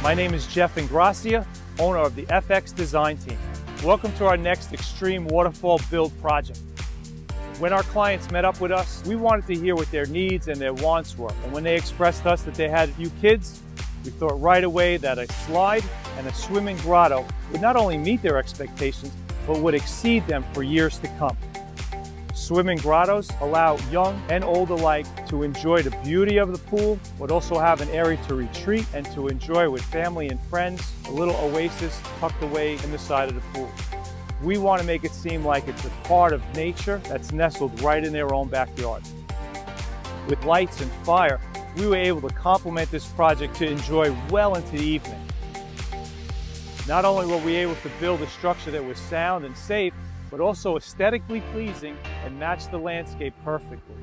My name is Jeff Ingracia, owner of the FXDesign team. Welcome to our next extreme waterfall build project. When our clients met up with us, we wanted to hear what their needs and their wants were. And when they expressed to us that they had a few kids, we thought right away that a slide and a swimming grotto would not only meet their expectations, but would exceed them for years to come. Swimming grottos allow young and old alike to enjoy the beauty of the pool, but also have an area to retreat and to enjoy with family and friends, a little oasis tucked away in the side of the pool. We want to make it seem like it's a part of nature that's nestled right in their own backyard. With lights and fire, we were able to complement this project to enjoy well into the evening. Not only were we able to build a structure that was sound and safe, but also aesthetically pleasing and matched the landscape perfectly.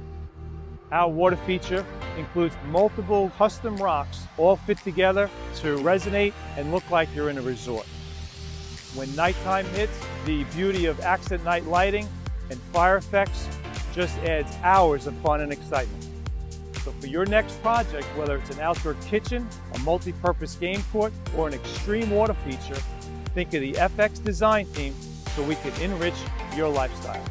Our water feature includes multiple custom rocks all fit together to resonate and look like you're in a resort. When nighttime hits, the beauty of accent night lighting and fire effects just adds hours of fun and excitement. So for your next project, whether it's an outdoor kitchen, a multi-purpose game court, or an extreme water feature, think of the FXDesign team so we can enrich your lifestyle.